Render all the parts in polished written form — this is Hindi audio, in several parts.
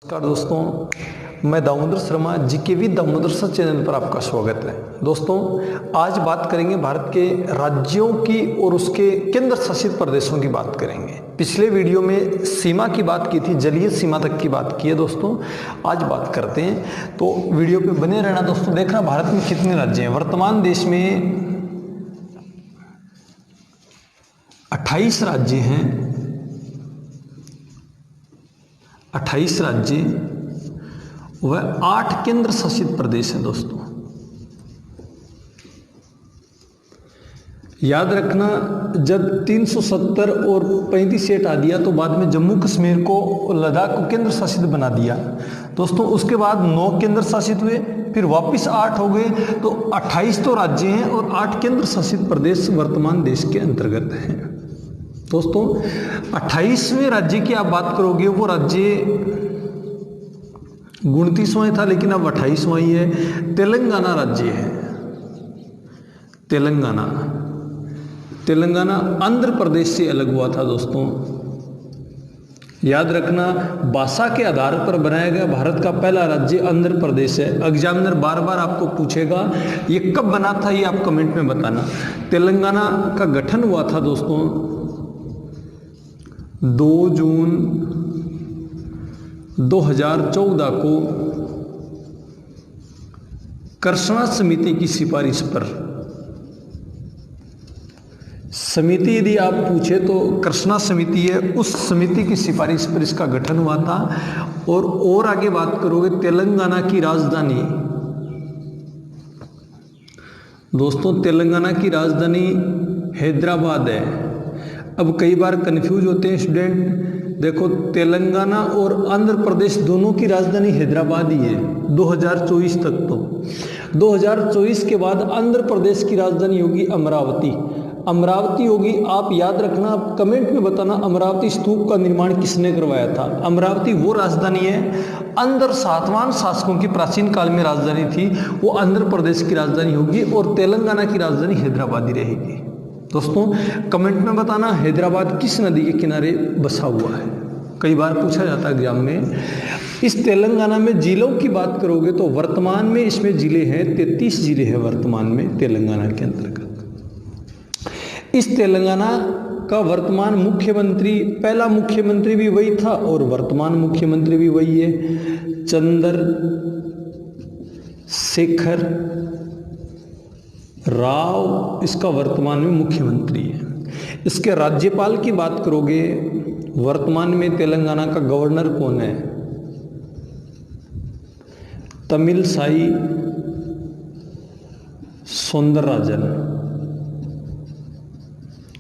नमस्कार दोस्तों, मैं Damodar Sharma GK with Damodar sir channel पर आपका स्वागत है। दोस्तों, आज बात करेंगे भारत के राज्यों की और उसके केंद्र शासित प्रदेशों की बात करेंगे। पिछले वीडियो में सीमा की बात की थी, जलीय सीमा तक की बात की है। दोस्तों, आज बात करते हैं, तो वीडियो पे बने रहना। दोस्तों, देखना भारत में कितने राज्य हैं। वर्तमान देश में 28 राज्य हैं, 28 राज्य व 8 केंद्र शासित प्रदेश हैं। दोस्तों, याद रखना, जब 370 और 35 से हटा दिया तो बाद में जम्मू कश्मीर को, लद्दाख को केंद्र शासित बना दिया। दोस्तों, उसके बाद 9 केंद्र शासित हुए, फिर वापस 8 हो गए, तो 28 तो राज्य हैं और 8 केंद्र शासित प्रदेश वर्तमान देश के अंतर्गत हैं। दोस्तों, 28वें राज्य की आप बात करोगे, वो राज्य 29वां था, लेकिन अब 28वां ही है। तेलंगाना राज्य है। तेलंगाना आंध्र प्रदेश से अलग हुआ था। दोस्तों, याद रखना, भाषा के आधार पर बनाया गया भारत का पहला राज्य आंध्र प्रदेश है। एग्जामिनर बार बार आपको पूछेगा ये कब बना था, ये आप कमेंट में बताना। तेलंगाना का गठन हुआ था दोस्तों 2 जून 2014 को कृष्णा समिति की सिफारिश पर। समिति यदि आप पूछे तो कृष्णा समिति है, उस समिति की सिफारिश पर इसका गठन हुआ था। और आगे बात करोगे, तेलंगाना की राजधानी, दोस्तों तेलंगाना की राजधानी हैदराबाद है। अब कई बार कंफ्यूज होते हैं स्टूडेंट। देखो, तेलंगाना और आंध्र प्रदेश दोनों की राजधानी हैदराबाद ही है 2024 तक। तो 2024 के बाद आंध्र प्रदेश की राजधानी होगी अमरावती होगी। आप याद रखना, आप कमेंट में बताना अमरावती स्तूप का निर्माण किसने करवाया था। अमरावती वो राजधानी है, आंध्र सातवाहन शासकों की प्राचीन काल में राजधानी थी, वो आंध्र प्रदेश की राजधानी होगी और तेलंगाना की राजधानी हैदराबाद ही रहेगी। दोस्तों, कमेंट में बताना हैदराबाद किस नदी के किनारे बसा हुआ है, कई बार पूछा जाता है एग्जाम में। इस तेलंगाना में जिलों की बात करोगे तो वर्तमान में इसमें जिले हैं 33 जिले हैं वर्तमान में तेलंगाना के अंतर्गत। इस तेलंगाना का वर्तमान मुख्यमंत्री, पहला मुख्यमंत्री भी वही था और वर्तमान मुख्यमंत्री भी वही है, चंद्रशेखर राव इसका वर्तमान में मुख्यमंत्री है। इसके राज्यपाल की बात करोगे, वर्तमान में तेलंगाना का गवर्नर कौन है? तमिलसाई सौंदरराजन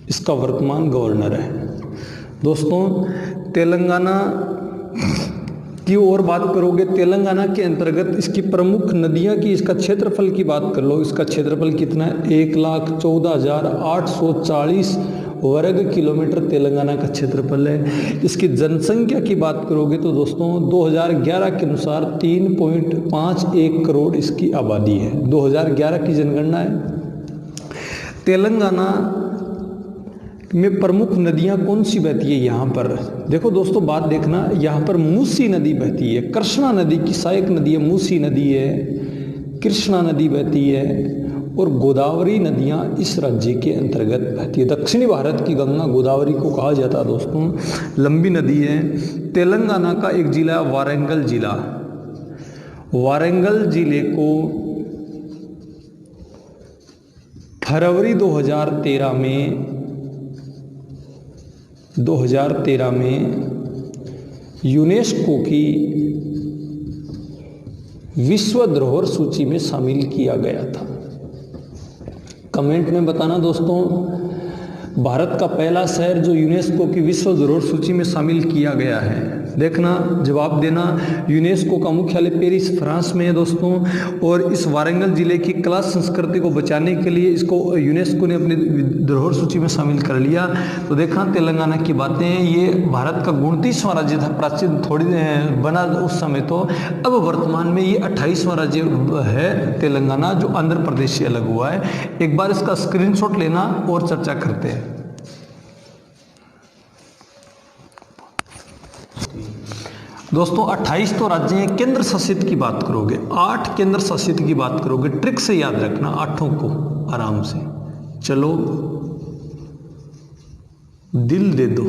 इसका वर्तमान गवर्नर है। दोस्तों, तेलंगाना की और बात करोगे, तेलंगाना के अंतर्गत इसकी प्रमुख नदियां की, इसका क्षेत्रफल की बात कर लो। इसका क्षेत्रफल कितना है? 1,14,840 वर्ग किलोमीटर तेलंगाना का क्षेत्रफल है। इसकी जनसंख्या की बात करोगे तो दोस्तों 2011 के अनुसार 3.51 करोड़ इसकी आबादी है। 2011 की जनगणना है। तेलंगाना में प्रमुख नदियां कौन सी बहती है यहाँ पर? देखो दोस्तों, बात देखना, यहाँ पर मूसी नदी बहती है, कृष्णा नदी की सहायक नदी है, मूसी नदी है, कृष्णा नदी बहती है और गोदावरी नदियाँ इस राज्य के अंतर्गत बहती है। दक्षिणी भारत की गंगा गोदावरी को कहा जाता है। दोस्तों, लंबी नदी है। तेलंगाना का एक जिला वारंगल जिला, वारंगल जिले को फरवरी 2013 में यूनेस्को की विश्व धरोहर सूची में शामिल किया गया था। कमेंट में बताना दोस्तों, भारत का पहला शहर जो यूनेस्को की विश्व धरोहर सूची में शामिल किया गया है। देखना, जवाब देना। यूनेस्को का मुख्यालय पेरिस फ्रांस में है दोस्तों। और इस वारंगल जिले की कला संस्कृति को बचाने के लिए इसको यूनेस्को ने अपनी धरोहर सूची में शामिल कर लिया। तो देखना, तेलंगाना की बातें, ये भारत का 29वां राज्य था, प्राचीन थोड़ी बना उस समय, तो अब वर्तमान में ये 28वां राज्य है तेलंगाना, जो आंध्र प्रदेश से अलग हुआ है। एक बार इसका स्क्रीनशॉट लेना और चर्चा करते हैं। दोस्तों 28 तो राज्य हैं, केंद्र शासित की बात करोगे 8 केंद्र शासित की बात करोगे, ट्रिक से याद रखना 8 को आराम से। चलो दिल दे दो,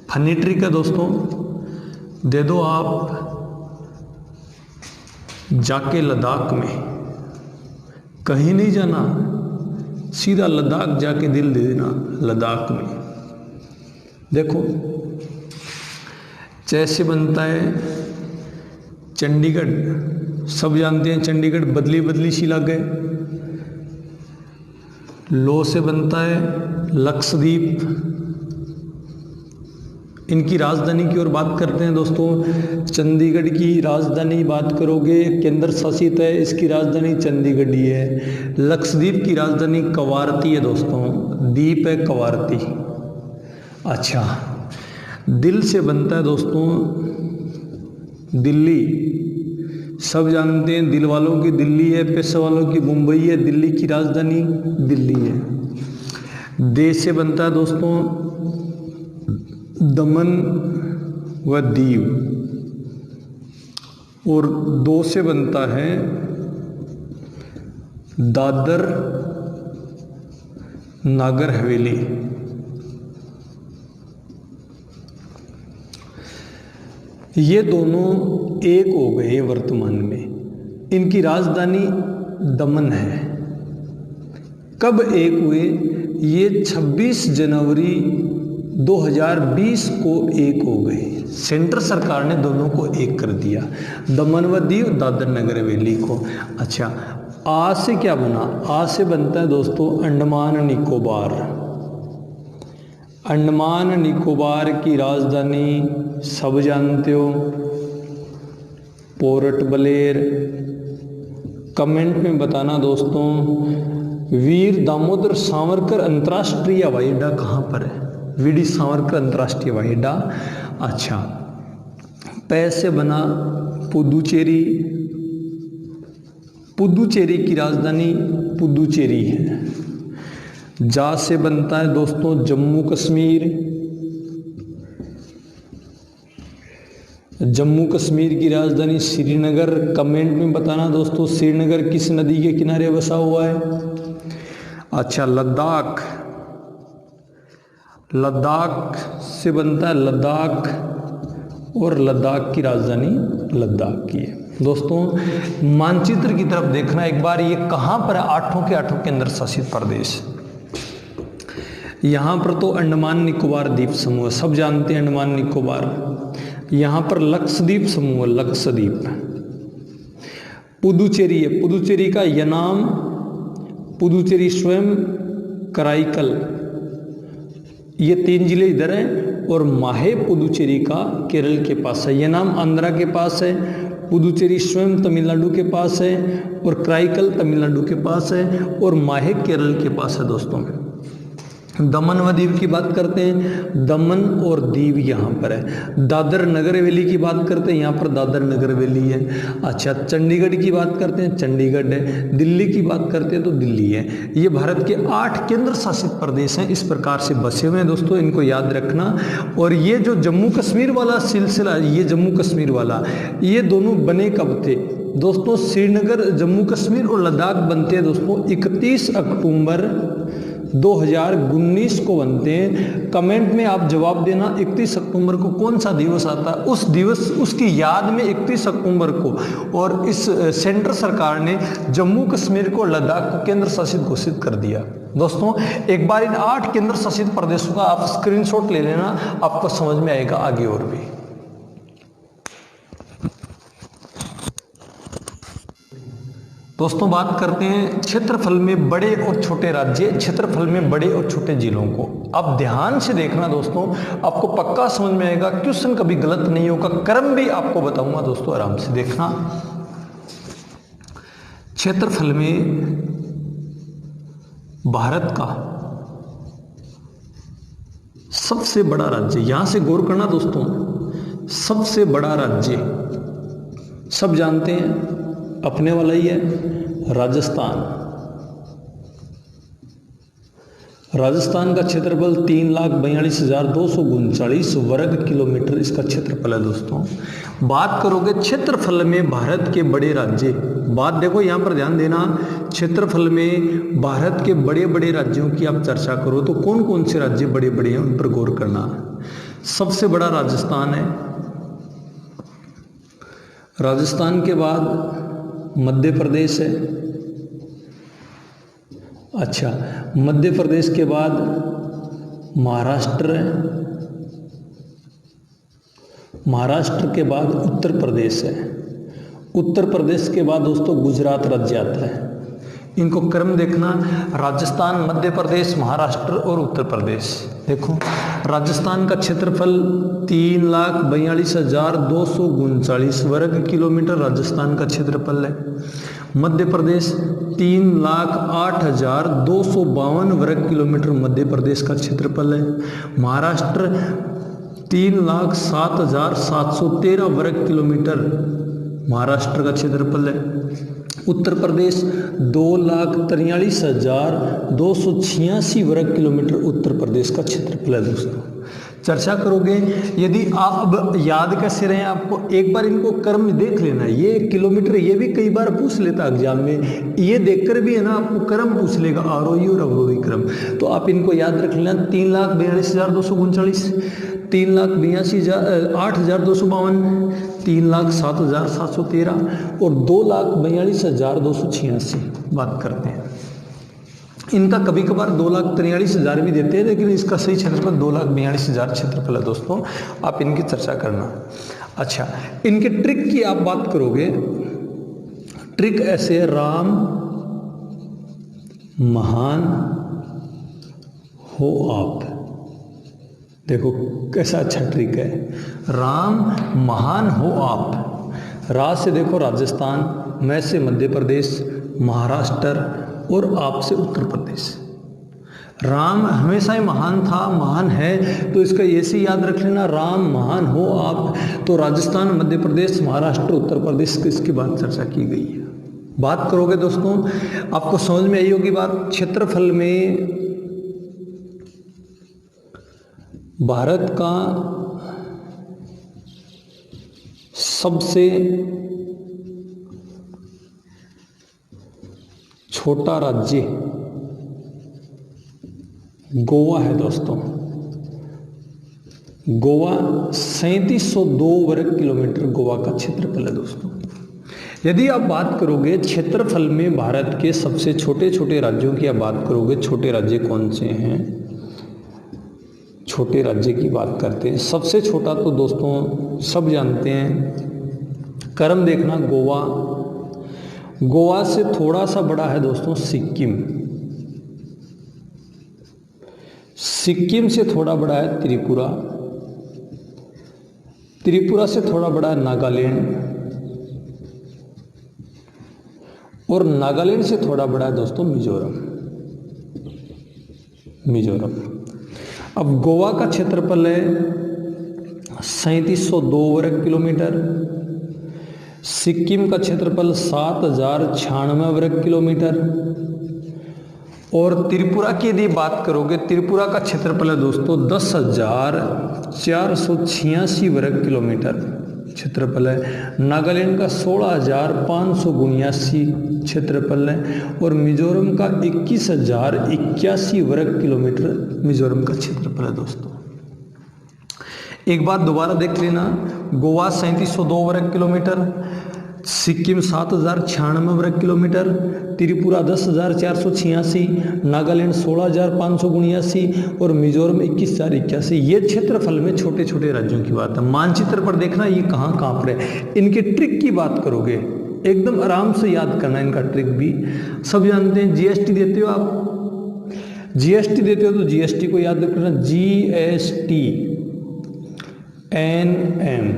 फनी ट्रिक है दोस्तों, दे दो आप जाके लद्दाख में, कहीं नहीं जाना, सीधा लद्दाख जाके दिल दे देना लद्दाख में। देखो जैसे बनता है चंडीगढ़, सब जानते हैं चंडीगढ़ बदली बदली सी लागे। लो से बनता है लक्षद्वीप, इनकी राजधानी की ओर बात करते हैं दोस्तों। चंडीगढ़ की राजधानी बात करोगे, केंद्र शासित है, इसकी राजधानी चंडीगढ़ ही है। लक्षद्वीप की राजधानी कवारती है दोस्तों, द्वीप है कवारती। अच्छा, दिल से बनता है दोस्तों दिल्ली, सब जानते हैं दिल वालों की दिल्ली है, पैसे वालों की मुंबई है, दिल्ली की राजधानी दिल्ली है। दे से बनता है दोस्तों दमन व दीव, और दो से बनता है दादर नागर हवेली। ये दोनों एक हो गए वर्तमान में, इनकी राजधानी दमन है। कब एक हुए? ये 26 जनवरी 2020 को एक हो गए। सेंट्रल सरकार ने दोनों को एक कर दिया, दमन व दीव दादर नगर हवेली को। अच्छा, आ से क्या बना? आ से बनता है दोस्तों अंडमान निकोबार। अंडमान निकोबार की राजधानी सब जानते हो, पोर्ट ब्लेयर। कमेंट में बताना दोस्तों वीर दामोदर सावरकर अंतर्राष्ट्रीय हवाई अड्डा कहाँ पर है? वीडी सावरकर अंतर्राष्ट्रीय हवाई अड्डा। अच्छा, पै से बना पुदुचेरी, पुदुचेरी की राजधानी पुदुचेरी है। जा से बनता है दोस्तों जम्मू कश्मीर, जम्मू कश्मीर की राजधानी श्रीनगर। कमेंट में बताना दोस्तों श्रीनगर किस नदी के किनारे बसा हुआ है? अच्छा, लद्दाख, लद्दाख से बनता है लद्दाख, और लद्दाख की राजधानी लद्दाख की है। दोस्तों मानचित्र की तरफ देखना एक बार, ये कहाँ पर है? 8 के 8 केंद्र शासित प्रदेश। यहाँ पर तो अंडमान निकोबार द्वीप समूह, सब जानते हैं अंडमान निकोबार। यहाँ पर लक्षद्वीप समूह, लक्षद्वीप। पुदुचेरी है, पुदुचेरी का यनाम, पुदुचेरी स्वयं, कराईकल, ये 3 जिले इधर हैं। और माहे पुदुचेरी का केरल के पास है, यनाम आंध्रा के पास है, पुदुचेरी स्वयं तमिलनाडु के पास है, और कराईकल तमिलनाडु के पास है, और माहे केरल के पास है दोस्तों। दमन व दीव की बात करते हैं, दमन और दीव यहाँ पर है। दादर नगर हवेली की बात करते हैं, यहाँ पर दादर नगर हवेली है। अच्छा, चंडीगढ़ की बात करते हैं, चंडीगढ़ है। दिल्ली की बात करते हैं तो दिल्ली है। ये भारत के 8 केंद्र शासित प्रदेश हैं, इस प्रकार से बसे हुए हैं दोस्तों, इनको याद रखना। और ये जो जम्मू कश्मीर वाला सिलसिला, ये जम्मू कश्मीर वाला, ये दोनों बने कब थे दोस्तों? श्रीनगर जम्मू कश्मीर और लद्दाख बनते हैं दोस्तों 31 अक्टूबर 2019 को बनते हैं। कमेंट में आप जवाब देना 31 अक्टूबर को कौन सा दिवस आता है, उस दिवस उसकी याद में 31 अक्टूबर को। और इस सेंट्रल सरकार ने जम्मू कश्मीर को लद्दाख को केंद्र शासित घोषित कर दिया। दोस्तों एक बार इन 8 केंद्र शासित प्रदेशों का आप स्क्रीनशॉट ले लेना, आपको समझ में आएगा आगे और भी। दोस्तों बात करते हैं क्षेत्रफल में बड़े और छोटे राज्य, क्षेत्रफल में बड़े और छोटे जिलों को। अब ध्यान से देखना दोस्तों, आपको पक्का समझ में आएगा, क्वेश्चन कभी गलत नहीं होगा, क्रम भी आपको बताऊंगा दोस्तों, आराम से देखना। क्षेत्रफल में भारत का सबसे बड़ा राज्य, यहां से गौर करना दोस्तों, सबसे बड़ा राज्य सब जानते हैं अपने वाला ही है, राजस्थान। राजस्थान का क्षेत्रफल 3,42,239 वर्ग किलोमीटर इसका क्षेत्रफल है दोस्तों। बात करोगे क्षेत्रफल में भारत के बड़े राज्य, बात देखो यहाँ पर ध्यान देना, क्षेत्रफल में भारत के बड़े बड़े राज्यों की आप चर्चा करो तो कौन कौन से राज्य बड़े बड़े हैं उन पर गौर करना। सबसे बड़ा राजस्थान है, राजस्थान के बाद मध्य प्रदेश है, अच्छा मध्य प्रदेश के बाद महाराष्ट्र है, महाराष्ट्र के बाद उत्तर प्रदेश है, उत्तर प्रदेश के बाद दोस्तों गुजरात राज्य आता है। इनको क्रम देखना, राजस्थान, मध्य प्रदेश, महाराष्ट्र और उत्तर प्रदेश। देखो राजस्थान का क्षेत्रफल 3,42,239 वर्ग किलोमीटर राजस्थान का क्षेत्रफल है। मध्य प्रदेश 3,08,252 वर्ग किलोमीटर मध्य प्रदेश का क्षेत्रफल है। महाराष्ट्र 3,07,713 वर्ग किलोमीटर महाराष्ट्र का क्षेत्रफल है। उत्तर प्रदेश 2,43,286 वर्ग किलोमीटर उत्तर प्रदेश का क्षेत्रफल है दोस्तों। चर्चा करोगे, यदि आप अब याद कैसे रहे आपको, एक बार इनको क्रम देख लेना। ये किलोमीटर ये भी कई बार पूछ लेता एग्जाम में, ये देखकर भी है ना आपको क्रम पूछ लेगा, आरोही और अवरोही क्रम। तो आप इनको याद रख लेना, 3,42,239, 3,82,8,252, 3,07,713 और 2,42,286 बात करते हैं। इनका कभी कभार 2,43,000 भी देते हैं, लेकिन इसका सही क्षेत्रफल 2,42,000 क्षेत्रफल है दोस्तों। आप इनकी चर्चा करना। अच्छा, इनके ट्रिक की आप बात करोगे, ट्रिक ऐसे, राम महान हो आप। देखो कैसा अच्छा ट्रिक है, राम महान हो आप। रा से देखो राजस्थान, मैं से मध्य प्रदेश, महाराष्ट्र और आप से उत्तर प्रदेश। राम हमेशा ही महान था, महान है, तो इसका ऐसे याद रख लेना, राम महान हो आप। तो राजस्थान, मध्य प्रदेश, महाराष्ट्र, उत्तर प्रदेश इसकी बात चर्चा की गई है। बात करोगे दोस्तों, आपको समझ में आई होगी बात। क्षेत्रफल में भारत का सबसे छोटा राज्य गोवा है दोस्तों। गोवा 3702 वर्ग किलोमीटर गोवा का क्षेत्रफल है दोस्तों। यदि आप बात करोगे क्षेत्रफल में भारत के सबसे छोटे छोटे राज्यों की आप बात करोगे, छोटे राज्य कौन से हैं, छोटे राज्य की बात करते हैं। सबसे छोटा तो दोस्तों सब जानते हैं, क्रम देखना, गोवा, गोवा से थोड़ा सा बड़ा है दोस्तों सिक्किम, सिक्किम से थोड़ा बड़ा है त्रिपुरा, त्रिपुरा से थोड़ा बड़ा है नागालैंड, और नागालैंड से थोड़ा बड़ा है दोस्तों मिजोरम, मिजोरम। अब गोवा का क्षेत्रफल है 3702 वर्ग किलोमीटर, सिक्किम का क्षेत्रफल 7,096 वर्ग किलोमीटर, और त्रिपुरा की यदि बात करोगे, त्रिपुरा का क्षेत्रफल है दोस्तों 10,486 वर्ग किलोमीटर क्षेत्रफल है। नागालैंड का 16,579 क्षेत्रफल है, और मिजोरम का 21,081 वर्ग किलोमीटर मिजोरम का क्षेत्रफल है दोस्तों। एक बार दोबारा देख लेना, गोवा 3702 वर्ग किलोमीटर, सिक्किम 7,096 वर्ग किलोमीटर, त्रिपुरा 10,486, नागालैंड 16,579 और मिजोरम 21,081। ये क्षेत्रफल में छोटे छोटे राज्यों की बात है। मानचित्र पर देखना ये कहाँ कहाँ पर है। इनके ट्रिक की बात करोगे, एकदम आराम से याद करना इनका ट्रिक भी। सब जानते हैं, जीएसटी देते हो आप, जीएसटी देते हो तो जीएसटी को याद रखना, जीएसटी एनएम,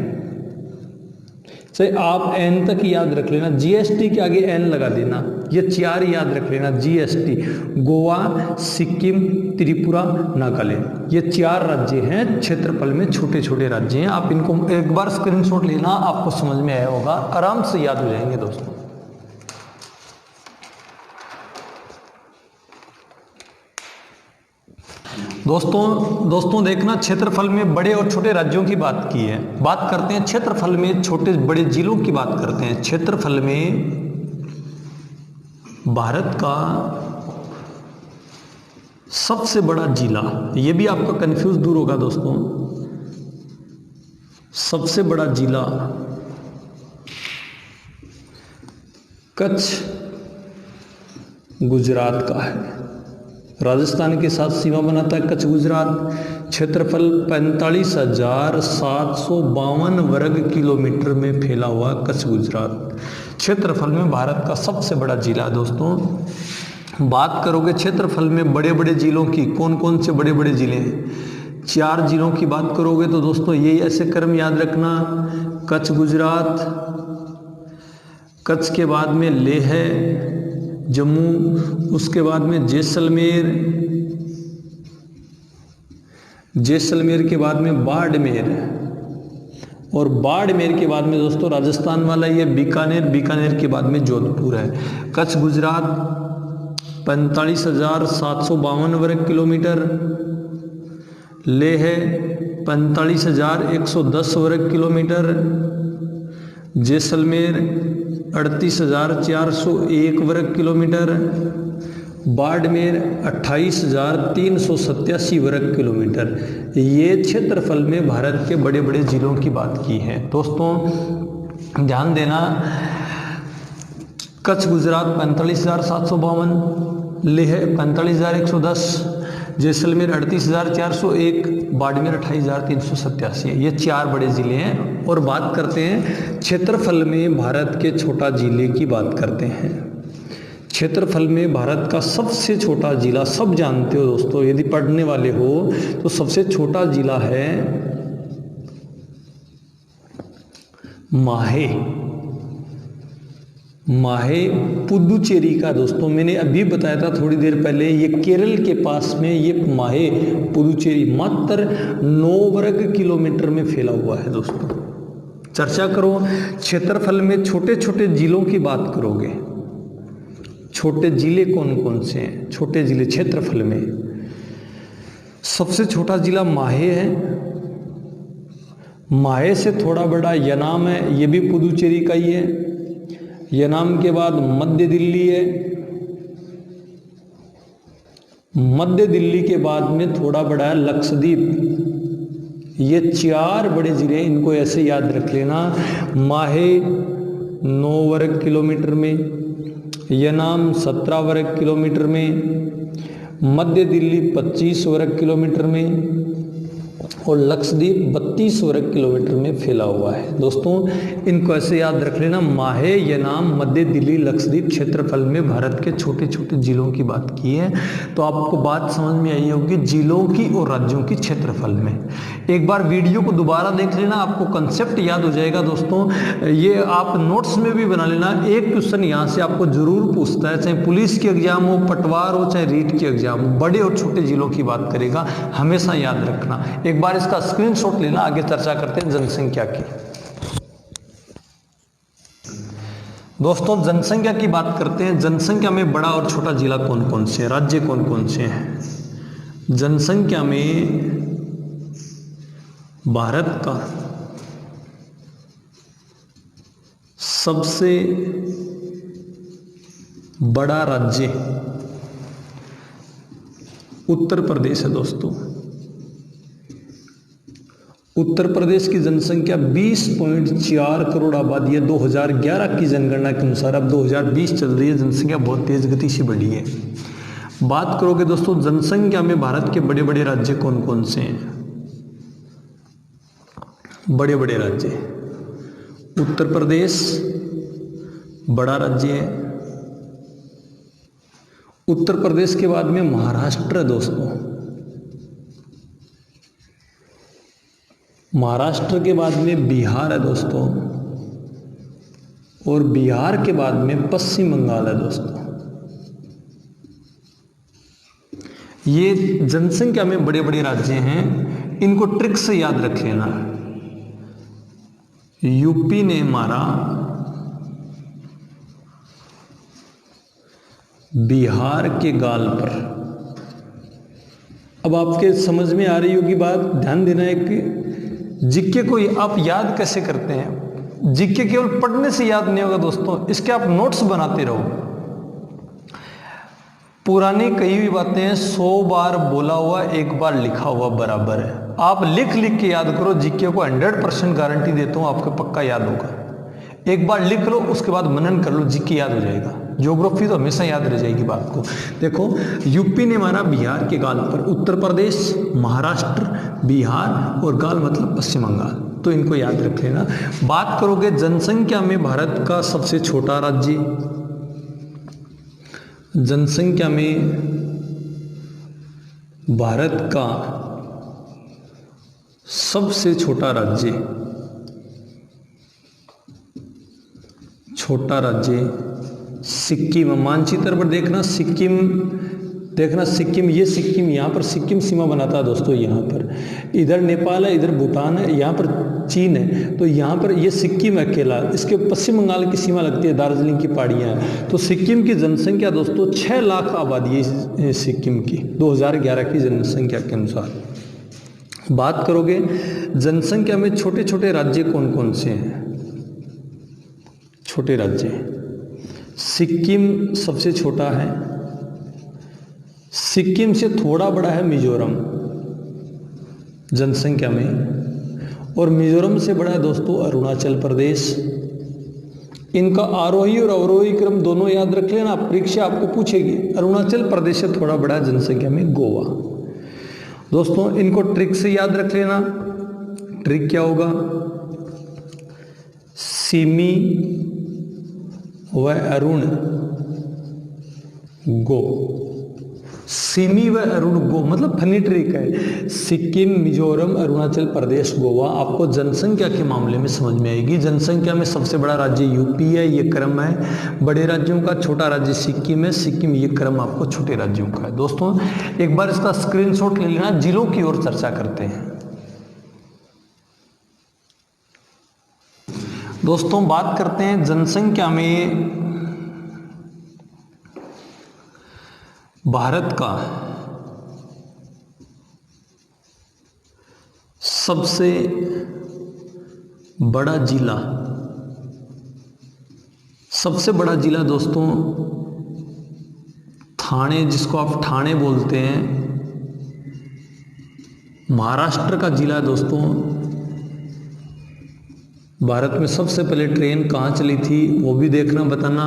चाहे आप एन तक याद रख लेना, जीएसटी के आगे एन लगा देना, ये चार याद रख लेना। जीएसटी, गोवा, सिक्किम, त्रिपुरा, नागालैंड, ये चार राज्य हैं, क्षेत्रफल में छोटे छोटे राज्य हैं। आप इनको एक बार स्क्रीनशॉट लेना, आपको समझ में आया होगा, आराम से याद हो जाएंगे दोस्तों। दोस्तों देखना, क्षेत्रफल में बड़े और छोटे राज्यों की बात की है। बात करते हैं क्षेत्रफल में छोटे बड़े जिलों की बात करते हैं। क्षेत्रफल में भारत का सबसे बड़ा जिला, ये भी आपका कंफ्यूज दूर होगा दोस्तों, सबसे बड़ा जिला कच्छ गुजरात का है। राजस्थान के साथ सीमा बनाता है कच्छ गुजरात। क्षेत्रफल 45,752 वर्ग किलोमीटर में फैला हुआ कच्छ गुजरात क्षेत्रफल में भारत का सबसे बड़ा जिला है। दोस्तों बात करोगे क्षेत्रफल में बड़े बड़े जिलों की, कौन कौन से बड़े बड़े जिले हैं, 4 जिलों की बात करोगे तो दोस्तों यही ऐसे क्रम याद रखना, कच्छ गुजरात, कच्छ के बाद में लेह जम्मू, उसके बाद में जैसलमेर के बाद में बाड़मेर, और बाड़मेर के बाद में दोस्तों राजस्थान वाला ये बीकानेर के बाद में जोधपुर है। कच्छ गुजरात 45,752 वर्ग किलोमीटर, लेह 45,110 वर्ग किलोमीटर, जैसलमेर 38,401 वर्ग किलोमीटर, बाड़मेर 28,387 वर्ग किलोमीटर। ये क्षेत्रफल में भारत के बड़े बड़े जिलों की बात की है। दोस्तों ध्यान देना, कच्छ गुजरात 45,752, लेह 45,110, जैसलमेर 38,401, बाड़मेर 28,387, ये 4 बड़े ज़िले हैं। और बात करते हैं क्षेत्रफल में भारत के छोटा ज़िले की बात करते हैं। क्षेत्रफल में भारत का सबसे छोटा ज़िला, सब जानते हो दोस्तों, यदि पढ़ने वाले हो तो सबसे छोटा ज़िला है माहे पुदुचेरी का। दोस्तों मैंने अभी बताया था थोड़ी देर पहले, ये केरल के पास में ये माहे पुदुचेरी मात्र 9 वर्ग किलोमीटर में फैला हुआ है। दोस्तों चर्चा करो, क्षेत्रफल में छोटे छोटे जिलों की बात करोगे, छोटे जिले कौन कौन से हैं? छोटे जिले क्षेत्रफल में सबसे छोटा जिला माहे है, माहे से थोड़ा बड़ा यनाम है, ये भी पुदुचेरी का ही है। यनाम के बाद मध्य दिल्ली है, मध्य दिल्ली के बाद में थोड़ा बड़ा है लक्षद्वीप। ये 4 बड़े जिले, इनको ऐसे याद रख लेना। माहे 9 वर्ग किलोमीटर में, यनाम 17 वर्ग किलोमीटर में, मध्य दिल्ली 25 वर्ग किलोमीटर में, और लक्षद्वीप 32 वर्ग किलोमीटर में फैला हुआ है। दोस्तों इनको ऐसे याद रख लेना, माहे, यनाम, मध्य दिल्ली, लक्षद्वीप क्षेत्रफल में भारत के छोटे छोटे जिलों की बात की है। तो आपको बात समझ में आई होगी जिलों की और राज्यों की क्षेत्रफल में। एक बार वीडियो को दोबारा देख लेना, आपको कंसेप्ट याद हो जाएगा। दोस्तों ये आप नोट्स में भी बना लेना, एक क्वेश्चन यहाँ से आपको जरूर पूछता है, चाहे पुलिस की एग्जाम हो, पटवार हो, चाहे रीट की एग्जाम हो, बड़े और छोटे जिलों की बात करेगा, हमेशा याद रखना। एक बार इसका स्क्रीनशॉट लेना। आगे चर्चा करते हैं जनसंख्या की। दोस्तों जनसंख्या की बात करते हैं। जनसंख्या में बड़ा और छोटा जिला कौन कौन से हैं, राज्य कौन कौन से हैं? जनसंख्या में भारत का सबसे बड़ा राज्य उत्तर प्रदेश है। दोस्तों उत्तर प्रदेश की जनसंख्या 20.4 करोड़ आबादी है 2011 की जनगणना के अनुसार। अब 2020 चल रही है, जनसंख्या बहुत तेज गति से बढ़ी है। बात करोगे दोस्तों जनसंख्या में भारत के बड़े बड़े राज्य कौन कौन से हैं? बड़े बड़े राज्य, उत्तर प्रदेश बड़ा राज्य है, उत्तर प्रदेश के बाद में महाराष्ट्र है। दोस्तों महाराष्ट्र के बाद में बिहार है दोस्तों, और बिहार के बाद में पश्चिम बंगाल है। दोस्तों ये जनसंख्या में बड़े बड़े राज्य हैं, इनको ट्रिक से याद रख लेना। यूपी ने हमारा बिहार के गाल पर अब आपके समझ में आ रही होगी बात। ध्यान देना है कि जीके को आप याद कैसे करते हैं। जीके केवल पढ़ने से याद नहीं होगा दोस्तों, इसके आप नोट्स बनाते रहो। पुरानी कही हुई बातें 100 बार बोला हुआ 1 बार लिखा हुआ बराबर है। आप लिख लिख के याद करो, जीके को 100% गारंटी देता हूँ आपको पक्का याद होगा। एक बार लिख लो, उसके बाद मनन कर लो, जीके याद हो जाएगा। ज्योग्राफी तो हमेशा याद रह जाएगी बात को। देखो, यूपी ने मारा बिहार के गाल पर, उत्तर प्रदेश, महाराष्ट्र, बिहार और गाल मतलब पश्चिम बंगाल, तो इनको याद रख लेना। बात करोगे जनसंख्या में भारत का सबसे छोटा राज्य, जनसंख्या में भारत का सबसे छोटा राज्य, छोटा राज्य सिक्किम। मानचित्र पर देखना सिक्किम, देखना सिक्किम, ये सिक्किम, यहाँ पर सिक्किम सीमा बनाता है दोस्तों। यहाँ पर इधर नेपाल है, इधर भूटान है, यहाँ पर चीन है, तो यहाँ पर ये सिक्किम अकेला, इसके पश्चिम बंगाल की सीमा लगती है, दार्जिलिंग की पहाड़ियाँ हैं। तो सिक्किम की जनसंख्या दोस्तों 6 लाख आबादी है सिक्किम की 2011 की जनसंख्या के अनुसार। बात करोगे जनसंख्या में छोटे छोटे राज्य कौन कौन से हैं। छोटे राज्य, सिक्किम सबसे छोटा है, सिक्किम से थोड़ा बड़ा है मिजोरम जनसंख्या में, और मिजोरम से बड़ा है दोस्तों अरुणाचल प्रदेश। इनका आरोही और अवरोही क्रम दोनों याद रख लेना, परीक्षा आपको पूछेगी। अरुणाचल प्रदेश से थोड़ा बड़ा जनसंख्या में गोवा। दोस्तों इनको ट्रिक से याद रख लेना। ट्रिक क्या होगा, सिमी व अरुण गो, सिमी व अरुण गो मतलब फनी ट्रिक है। सिक्किम, मिजोरम, अरुणाचल प्रदेश, गोवा आपको जनसंख्या के मामले में समझ में आएगी। जनसंख्या में सबसे बड़ा राज्य यूपी है, ये क्रम है बड़े राज्यों का। छोटा राज्य सिक्किम है, सिक्किम ये क्रम आपको छोटे राज्यों का है। दोस्तों एक बार इसका स्क्रीनशॉट ले लेना। जिलों की ओर चर्चा करते हैं। दोस्तों बात करते हैं जनसंख्या में भारत का सबसे बड़ा जिला। सबसे बड़ा जिला दोस्तों ठाणे, जिसको आप ठाणे बोलते हैं, महाराष्ट्र का जिला दोस्तों। भारत में सबसे पहले ट्रेन कहाँ चली थी वो भी देखना, बताना।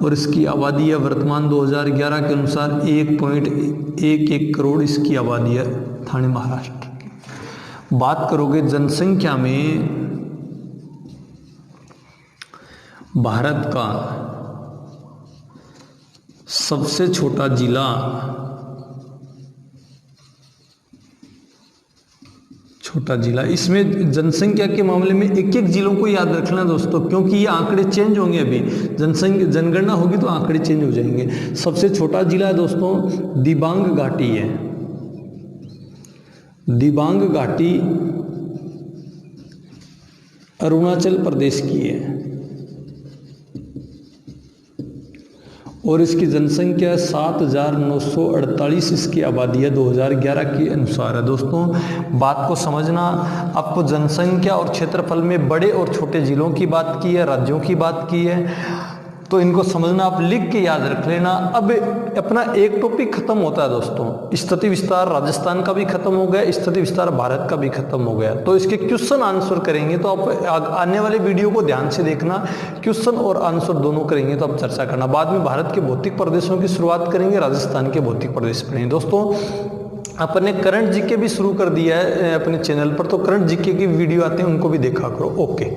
और इसकी आबादी है वर्तमान 2011 के अनुसार 1.11 करोड़ इसकी आबादी है ठाणे महाराष्ट्र की। बात करोगे जनसंख्या में भारत का सबसे छोटा जिला, छोटा जिला, इसमें जनसंख्या के मामले में एक एक जिलों को याद रखना दोस्तों, क्योंकि ये आंकड़े चेंज होंगे। अभी जनगणना होगी तो आंकड़े चेंज हो जाएंगे। सबसे छोटा जिला है दोस्तों दिबांग घाटी है। दिबांग घाटी अरुणाचल प्रदेश की है और इसकी जनसंख्या 7,948 इसकी आबादी है 2011 के अनुसार है। दोस्तों बात को समझना, आपको जनसंख्या और क्षेत्रफल में बड़े और छोटे जिलों की बात की है, राज्यों की बात की है, तो इनको समझना, आप लिख के याद रख लेना। अब अपना एक टॉपिक खत्म होता है दोस्तों, स्थिति विस्तार राजस्थान का भी खत्म हो गया, स्थिति विस्तार भारत का भी खत्म हो गया। तो इसके क्वेश्चन आंसर करेंगे, तो आप आने वाले वीडियो को ध्यान से देखना, क्वेश्चन और आंसर दोनों करेंगे तो आप चर्चा करना। बाद में भारत के भौतिक प्रदेशों की शुरुआत करेंगे, राजस्थान के भौतिक प्रदेश पढ़ेंगे। दोस्तों अपने करंट जीके भी शुरू कर दिया है अपने चैनल पर, तो करंट जीके की वीडियो आते हैं उनको भी देखा करो। ओके।